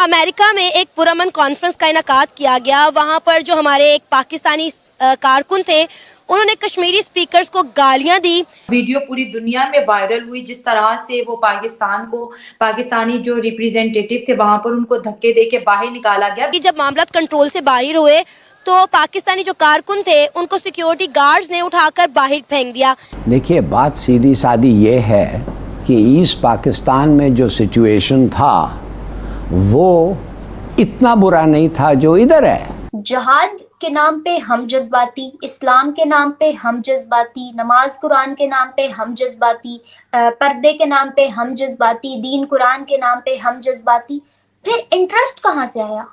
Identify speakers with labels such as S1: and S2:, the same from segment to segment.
S1: America में एक पुरअमन conference का इनकाद किया गया। वहाँ पर जो हमारे एक पाकिस्तानी कारकुन थे, उन्होंने कश्मीरी स्पीकर्स को गालियां दी।
S2: वीडियो पूरी दुनिया में वायरल हुई, जिस तरह से वो पाकिस्तान को, पाकिस्तानी जो रिप्रेजेंटेटिव थे वहाँ पर उनको धक्के दे के बाहर निकाला गया।
S1: जब मामला कंट्रोल से बाहर हुए तो पाकिस्तानी जो कारकुन थे उनको सिक्योरिटी गार्ड्स ने उठाकर बाहर फेंक दिया।
S3: देखिए, बात सीधी सादी ये है कि ईस्ट पाकिस्तान में जो सिचुएशन था वो इतना बुरा नहीं था जो इधर है।
S4: जहाद के नाम पे हम जज्बाती, इस्लाम के नाम पे हम जज्बाती, नमाज कुरान के नाम पे हम जज्बाती, पर्दे के नाम पे हम जज्बाती, दीन कुरान के नाम पे हम जज्बाती। फिर इंटरेस्ट कहाँ से आया?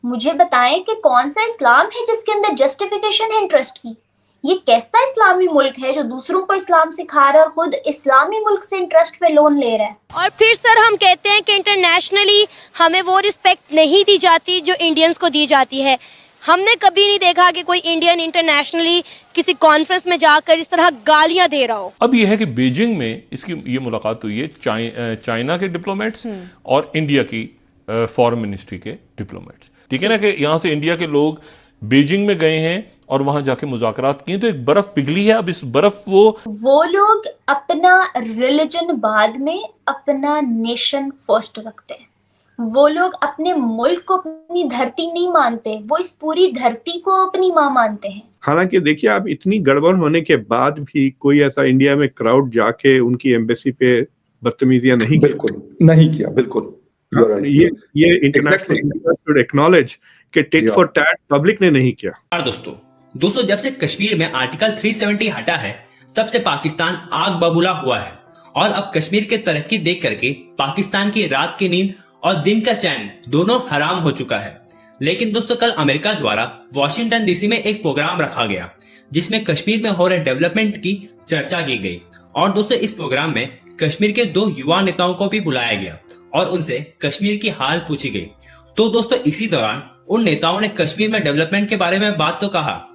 S4: मुझे बताएं कि कौन सा इस्लाम है जिसके अंदर जस्टिफिकेशन है इंटरेस्ट की? ये कैसा इस्लामी मुल्क है जो दूसरों को इस्लाम सिखा रहा है और खुद इस्लामी मुल्क से इंटरेस्ट पे लोन ले रहा है?
S1: और फिर सर हम कहते हैं कि इंटरनेशनली हमें वो रिस्पेक्ट नहीं दी जाती जो इंडियंस को दी जाती है। हमने कभी नहीं देखा कि कोई इंडियन इंटरनेशनली किसी कॉन्फ्रेंस में जाकर इस तरह गालियां दे रहा हो।
S5: अब यह है कि बीजिंग में इसकी ये मुलाकात हुई है चाइना के डिप्लोमेट्स और इंडिया की फॉरेन मिनिस्ट्री के डिप्लोमेट्स। ठीक है ना, कि यहां से इंडिया के लोग बीजिंग में गए हैं और वहां जाके मुज़ाकरात किए, तो एक बर्फ पिघली है। अब इस बर्फ
S4: वो लोग अपना रिलीजन बाद में, अपना नेशन फर्स्ट रखते हैं। वो लोग अपने मुल्क को अपनी धरती नहीं मानते, वो इस पूरी धरती को अपनी माँ मानते हैं।
S6: हालांकि देखिए, आप इतनी गड़बड़ होने के बाद भी कोई ऐसा इंडिया में क्राउड जाके उनकी एम्बेसी पे बदतमीजियां नहीं,
S7: बिल्कुल नहीं किया, बिल्कुल।
S6: ये इंटरनेशनल शुड एक्नॉलेज कि टिट फॉर टैट पब्लिक ने नहीं किया।
S8: दोस्तों जब से कश्मीर में आर्टिकल 370 हटा है तब से पाकिस्तान आग बबूला हुआ है और अब कश्मीर के तरक्की देख करके पाकिस्तान की रात की नींद और दिन का चैन दोनों हराम हो चुका है। लेकिन दोस्तों कल अमेरिका द्वारा वॉशिंगटन डीसी में एक प्रोग्राम रखा गया जिसमें कश्मीर में हो रहे डेवलपमेंट की चर्चा की गई। और दोस्तों इस प्रोग्राम में कश्मीर के 2 युवा नेताओं को भी बुलाया गया और उनसे कश्मीर की हाल पूछी गई। तो दोस्तों इसी दौरान उन नेताओं ने कश्मीर में डेवलपमेंट के बारे में बात तो कहा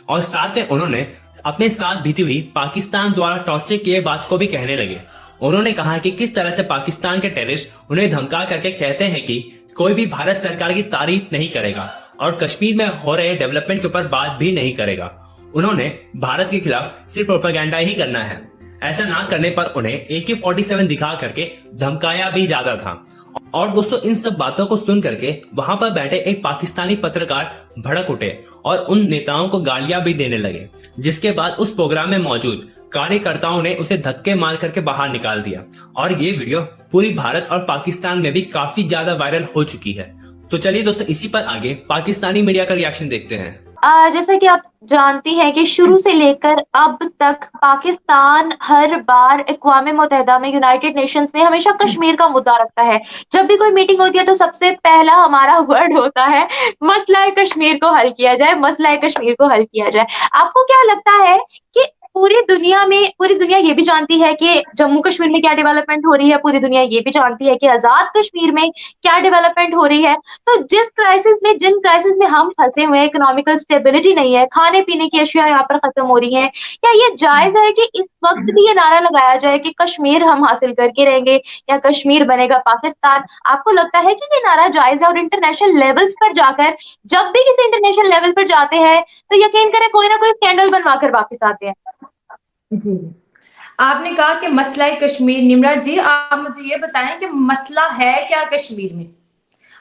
S8: और साथ में उन्होंने अपने साथ बीती हुई पाकिस्तान द्वारा टॉर्चर किए बात को भी कहने लगे। उन्होंने कहा कि किस तरह से पाकिस्तान के टेररिस्ट उन्हें धमका करके कहते हैं कि कोई भी भारत सरकार की तारीफ नहीं करेगा और कश्मीर में हो रहे डेवलपमेंट के ऊपर बात भी नहीं करेगा। उन्होंने भारत के खिलाफ सिर्फ प्रोपेगेंडा ही करना है। ऐसा ना करने पर उन्हें AK-47 दिखा करके धमकाया भी जाता था। और दोस्तों इन सब बातों को सुन करके वहां पर बैठे एक पाकिस्तानी पत्रकार भड़क उठे और उन नेताओं को गालियां भी देने लगे, जिसके बाद उस प्रोग्राम में मौजूद कार्यकर्ताओं ने उसे धक्के मार करके बाहर निकाल दिया। और ये वीडियो पूरी भारत और पाकिस्तान में भी काफी ज्यादा वायरल हो चुकी है। तो चलिए दोस्तों इसी पर आगे पाकिस्तानी मीडिया का रिएक्शन देखते हैं।
S9: जैसा कि आप जानती हैं कि शुरू से लेकर अब तक पाकिस्तान हर बार अक़वाम मुत्तहिदा में, यूनाइटेड नेशंस में हमेशा कश्मीर का मुद्दा रखता है। जब भी कोई मीटिंग होती है तो सबसे पहला हमारा वर्ड होता है मसला कश्मीर को हल किया जाए, मसला कश्मीर को हल किया जाए। आपको क्या लगता है कि पूरी दुनिया ये भी जानती है कि जम्मू कश्मीर में क्या डेवलपमेंट हो रही है, पूरी दुनिया ये भी जानती है कि आजाद कश्मीर में क्या डेवलपमेंट हो रही है। तो जिन क्राइसिस में हम फंसे हुए हैं, इकोनॉमिकल स्टेबिलिटी नहीं है, खाने पीने की अशिया यहाँ पर खत्म हो रही हैं, क्या ये जायज है कि इस वक्त भी ये नारा लगाया जाए कि कश्मीर हम हासिल करके रहेंगे या कश्मीर बनेगा पाकिस्तान? आपको लगता है कि ये नारा जायज है? और इंटरनेशनल लेवल्स पर जाकर, जब भी किसी इंटरनेशनल लेवल पर जाते हैं तो यकीन करें कोई ना कोई स्कैंडल बनवा कर वापिस आते हैं।
S2: जी, आपने कहा कि मसला कश्मीर। निम्रा जी, आप मुझे ये बताएं कि मसला है क्या कश्मीर में?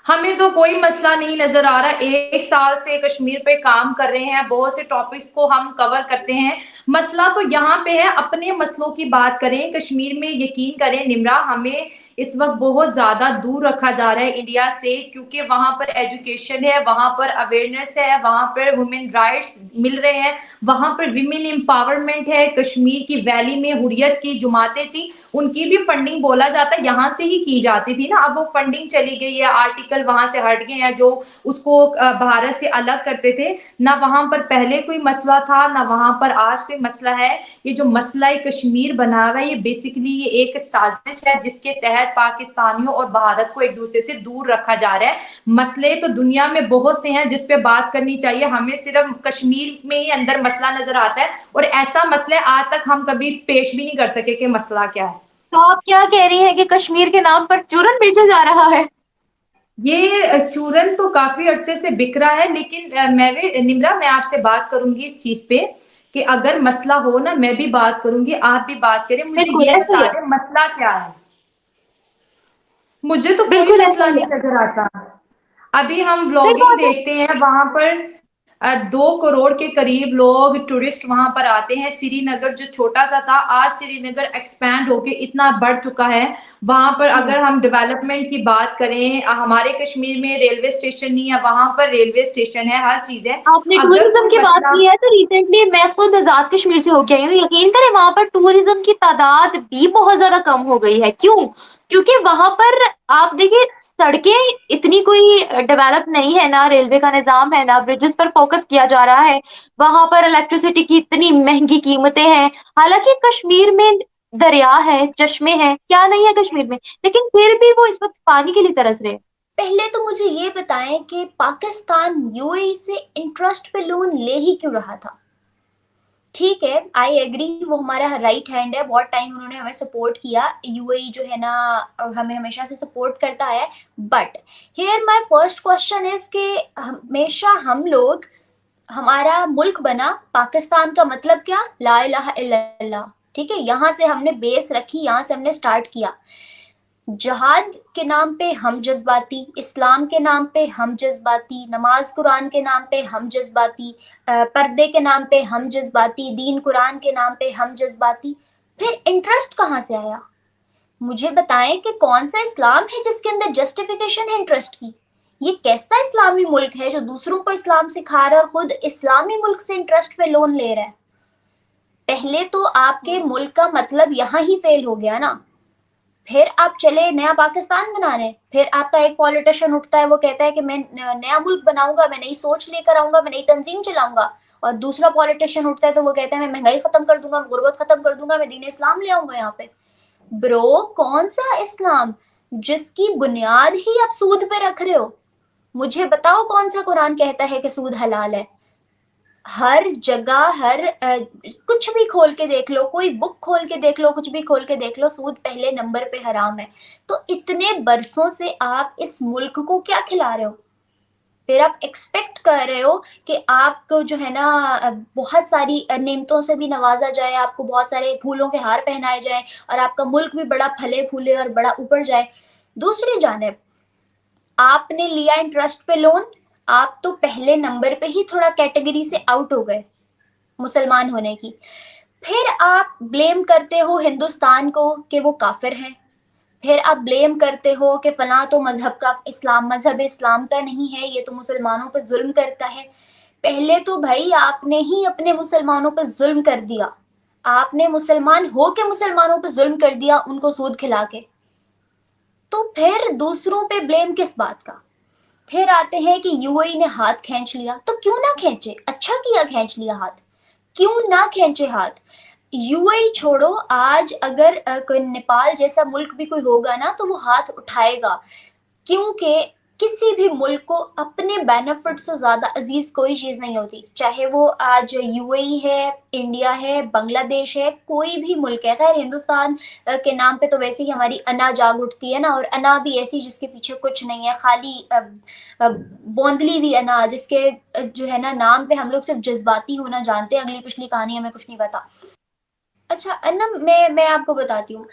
S2: हमें तो कोई मसला नहीं नजर आ रहा। 1 साल से कश्मीर पे काम कर रहे हैं, बहुत से टॉपिक्स को हम कवर करते हैं। मसला तो यहाँ पे है। अपने मसलों की बात करें कश्मीर में। यकीन करें निम्रा, हमें इस वक्त बहुत ज्यादा दूर रखा जा रहा है इंडिया से, क्योंकि वहां पर एजुकेशन है, वहां पर अवेयरनेस है, वहां पर वुमेन राइट्स मिल रहे हैं, वहां पर विमेन एम्पावरमेंट है। कश्मीर की वैली में हुर्रियत की जुमातें थी, उनकी भी फंडिंग बोला जाता है यहाँ से ही की जाती थी ना। अब वो फंडिंग चली गई है, आर्टिकल वहां से हट गए हैं जो उसको भारत से अलग करते थे। ना वहां पर पहले कोई मसला था, ना वहां पर आज कोई मसला है। ये जो मसला कश्मीर बना हुआ है, ये बेसिकली ये एक साजिश है जिसके तहत पाकिस्तानियों और भारत को एक दूसरे से दूर रखा जा रहा है। मसले तो दुनिया में बहुत से हैं जिस पे बात करनी चाहिए, हमें सिर्फ कश्मीर में ही अंदर मसला नजर आता है और ऐसा मसला आज तक हम कभी पेश भी नहीं कर सके कि मसला क्या है।
S9: तो आप क्या कह रही हैं कि कश्मीर के नाम पर चूरन बेचा जा रहा है?
S2: ये चूरन तो काफी अरसे से बिक रहा है, लेकिन मैं भी निम्रा, मैं आपसे बात करूंगी इस चीज पे कि अगर मसला हो ना, मैं भी बात करूंगी, आप भी बात करें, मुझे
S9: बिल्कुल
S2: ये
S9: ऐसे ही
S2: बता
S9: है,
S2: दें मसला क्या है। मुझे तो कोई
S9: बिल्कुल ऐसा
S2: मसला
S9: ही
S2: नहीं
S9: है।
S2: नजर आता। अभी हम
S9: फिर
S2: व्लॉगिंग
S9: बात है,
S2: देखते हैं, वहां पर 2 करोड़ के करीब लोग टूरिस्ट वहां पर आते हैं। श्रीनगर जो छोटा सा था, आज श्रीनगर एक्सपैंड होके इतना बढ़ चुका है। वहां पर अगर हम डेवलपमेंट की बात करें, हमारे कश्मीर में रेलवे स्टेशन नहीं है, वहां पर रेलवे स्टेशन है, हर चीज है।
S9: आपने
S2: अगर
S9: टूरिज्म
S2: कोई
S9: की बात
S2: मसला,
S9: की है तो रिसेंटली मैं खुद आजाद कश्मीर से होके आई हूँ। यकीन करें वहां पर टूरिज्म की तादाद भी बहुत ज्यादा कम हो गई है। क्यों? क्योंकि वहां पर आप देखिए, सड़कें इतनी कोई डेवलप नहीं है, ना रेलवे का निजाम है, ना ब्रिजेस पर फोकस किया जा रहा है। वहां पर इलेक्ट्रिसिटी की इतनी महंगी कीमतें हैं। हालांकि कश्मीर में दरिया है, चश्मे हैं, क्या नहीं है कश्मीर में, लेकिन फिर भी वो इस वक्त पानी के लिए तरस रहे हैं।
S4: पहले तो मुझे ये बताएं कि पाकिस्तान यूएई से इंटरेस्ट पे लोन ले ही क्यों रहा था? ठीक है, आई एग्री, वो हमारा राइट हैंड है, बहुत टाइम उन्होंने हमें सपोर्ट किया, यूएई जो है ना हमें हमेशा से सपोर्ट करता है। But here my first question is कि हमेशा हम लोग, हमारा मुल्क बना पाकिस्तान का मतलब क्या? ला इलाहा इल्लल्लाह। ठीक है, यहाँ से हमने बेस रखी, यहाँ से हमने स्टार्ट किया। जहाद के नाम पे हम जज्बाती, इस्लाम के नाम पे हम जज्बाती, नमाज कुरान के नाम पे हम जज्बाती, पर्दे के नाम पे हम जज्बाती, दीन कुरान के नाम पे हम जज्बाती। फिर इंटरेस्ट कहाँ से आया? मुझे बताएं कि कौन सा इस्लाम है जिसके अंदर जस्टिफिकेशन है इंटरेस्ट की? ये कैसा इस्लामी मुल्क है जो दूसरों को इस्लाम सिखा रहा है और खुद इस्लामी मुल्क से इंटरेस्ट पे लोन ले रहा है? पहले तो आपके मुल्क का मतलब यहाँ ही फेल हो गया ना। फिर आप चले नया पाकिस्तान बनाने, फिर आपका एक पॉलिटिशियन उठता है, वो कहता है कि मैं नया मुल्क बनाऊंगा, मैं नई सोच लेकर आऊंगा, मैं नई तंजीम चलाऊंगा। और दूसरा पॉलिटिशियन उठता है तो वो कहता है मैं महंगाई खत्म कर दूंगा, मैं गुर्बत खत्म कर दूंगा, मैं दीन इस्लाम ले आऊंगा यहाँ पे। ब्रो, कौन सा इस्लाम जिसकी बुनियाद ही आप सूद पे रख रहे हो? मुझे बताओ कौन सा कुरान कहता है कि सूद हलाल है? हर जगह, कुछ भी खोल के देख लो, कोई बुक खोल के देख लो, कुछ भी खोल के देख लो, सूद पहले नंबर पे हराम है। तो इतने बरसों से आप इस मुल्क को क्या खिला रहे हो? फिर आप एक्सपेक्ट कर रहे हो कि आपको जो है ना बहुत सारी नेमतों से भी नवाजा जाए, आपको बहुत सारे फूलों के हार पहनाए जाए और आपका मुल्क भी बड़ा फले फूले और बड़ा ऊपर जाए। दूसरी जानिब आपने लिया इंटरेस्ट पे लोन, आप तो पहले नंबर पे ही थोड़ा कैटेगरी से आउट हो गए मुसलमान होने की। फिर आप ब्लेम करते हो हिंदुस्तान को कि वो काफिर हैं। फिर आप ब्लेम करते हो कि फलां तो मजहब का, इस्लाम मजहब इस्लाम का नहीं है, ये तो मुसलमानों पर जुल्म करता है। पहले तो भाई आपने ही अपने मुसलमानों पर जुल्म कर दिया। आपने मुसलमान हो के मुसलमानों पर जुल्म कर दिया, उनको सूद खिला के। तो फिर दूसरों पे ब्लेम किस बात का? फिर आते हैं कि यूएई ने हाथ खींच लिया, तो क्यों ना खींचे? अच्छा किया खींच लिया हाथ, क्यों ना खींचे हाथ? यूएई छोड़ो, आज अगर कोई नेपाल जैसा मुल्क भी कोई होगा ना तो वो हाथ उठाएगा, क्योंकि किसी भी मुल्क को अपने बेनिफिट से ज्यादा अजीज कोई चीज नहीं होती। चाहे वो आज यूएई है, इंडिया है, बांग्लादेश है, कोई भी मुल्क है। खैर हिंदुस्तान के नाम पे तो वैसे ही हमारी अना जाग उठती है ना, और अना भी ऐसी जिसके पीछे कुछ नहीं है, खाली बौंदली हुई अना, जिसके जो है ना नाम पे हम लोग सिर्फ जज्बाती होना जानते हैं, अगली पिछली कहानी हमें कुछ नहीं पता। अच्छा अन्ना, मैं आपको बताती हूँ,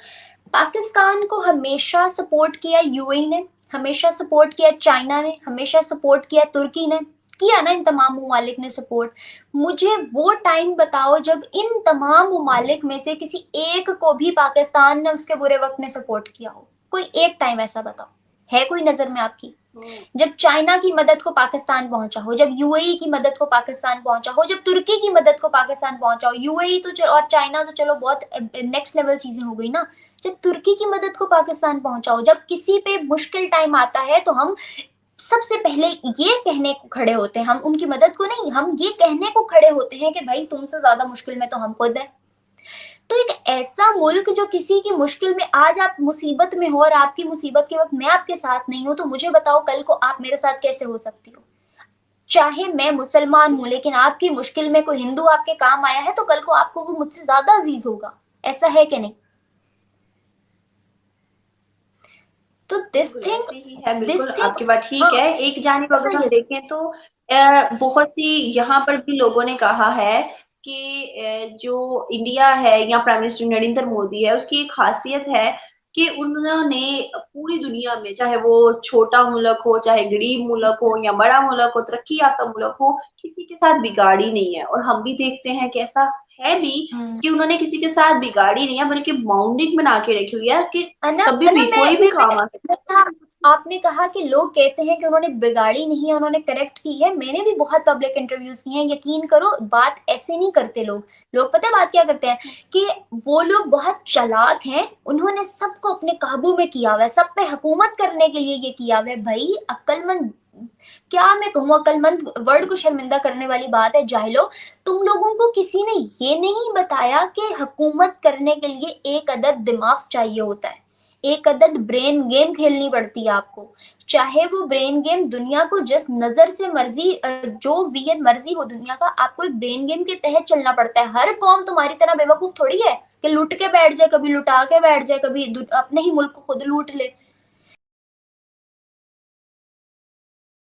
S4: पाकिस्तान को हमेशा सपोर्ट किया यूएई ने, हमेशा सपोर्ट किया चाइना ने, हमेशा सपोर्ट किया तुर्की ने, किया ना इन तमाम ममालिक ने सपोर्ट। मुझे वो टाइम बताओ जब इन तमाम ममालिक में से किसी एक को भी पाकिस्तान ने उसके बुरे वक्त में सपोर्ट किया हो। कोई एक टाइम ऐसा बताओ, है कोई नजर में आपकी? जब चाइना की मदद को पाकिस्तान पहुंचा हो, जब यूएई की मदद को पाकिस्तान पहुंचा हो, जब तुर्की की मदद को पाकिस्तान पहुंचा हो। यूएई तो और चाइना तो चलो बहुत नेक्स्ट लेवल चीजें हो गई ना, जब तुर्की की मदद को पाकिस्तान पहुंचा हो, जब किसी पे मुश्किल टाइम आता है तो हम सबसे पहले ये कहने को खड़े होते हैं, हम उनकी मदद को नहीं, हम ये कहने को खड़े होते हैं कि भाई तुमसे ज्यादा मुश्किल में तो हम खुद हैं। तो एक ऐसा मुल्क जो किसी की मुश्किल में, आज आप मुसीबत में हो और आपकी मुसीबत के वक्त मैं आपके साथ नहीं हूं, तो मुझे बताओ कल को आप मेरे साथ कैसे हो सकती हो? चाहे मैं मुसलमान हूं, लेकिन आपकी मुश्किल में कोई हिंदू आपके काम आया है तो कल को आपको वो मुझसे ज्यादा अजीज होगा। ऐसा है कि नहीं? तो दिस
S10: बिल्कुल
S4: थिंग,
S10: ऐसे ही है, बिल्कुल
S4: थिंग,
S10: आपकी बात ठीक
S4: हाँ,
S10: है। एक जानिब
S4: ऐसा
S10: अगर हम
S4: ही है।
S10: देखें तो बहुत सी यहाँ पर भी लोगों ने कहा है कि जो इंडिया है या प्राइम मिनिस्टर नरेंद्र मोदी है, उसकी एक खासियत है कि उन्होंने पूरी दुनिया में, चाहे वो छोटा मुल्क हो, चाहे गरीब मुल्क हो या बड़ा मुल्क हो, तरक्की याफ्ता मुल्क हो, किसी के साथ बिगाड़ी नहीं है। और हम भी देखते हैं कि ऐसा है भी कि उन्होंने किसी के साथ बिगाड़ी नहीं है, बल्कि बाउंडिंग बना के रखी हुई है कि कभी भी कोई भी काम आ सकता है।
S4: आपने कहा कि लोग कहते हैं कि उन्होंने बिगाड़ी नहीं है, उन्होंने करेक्ट की है। मैंने भी बहुत पब्लिक इंटरव्यूज किए हैं, यकीन करो बात ऐसे नहीं करते लोग। लोग पता है बात क्या करते हैं कि वो लोग बहुत चालाक हैं, उन्होंने सबको अपने काबू में किया हुआ है, सब पे हुकूमत करने के लिए ये किया हुआ है। भाई अक्लमंद, क्या मैं कहूँ, अक्लमंद वर्ड को शर्मिंदा करने वाली बात है। जाहिलो, तुम लोगों को किसी ने ये नहीं बताया कि हुकूमत करने के लिए एक अदद दिमाग चाहिए होता है, एक अदद ब्रेन गेम खेलनी पड़ती है आपको। चाहे वो ब्रेन गेम दुनिया को जिस नजर से मर्जी, जो वीएन मर्जी हो दुनिया का, आपको एक ब्रेन गेम के तहत चलना पड़ता है। हर कौम तुम्हारी तरह बेवकूफ थोड़ी है कि लुट के बैठ जाए, कभी लुटा के बैठ जाए, कभी अपने ही मुल्क को खुद लूट ले।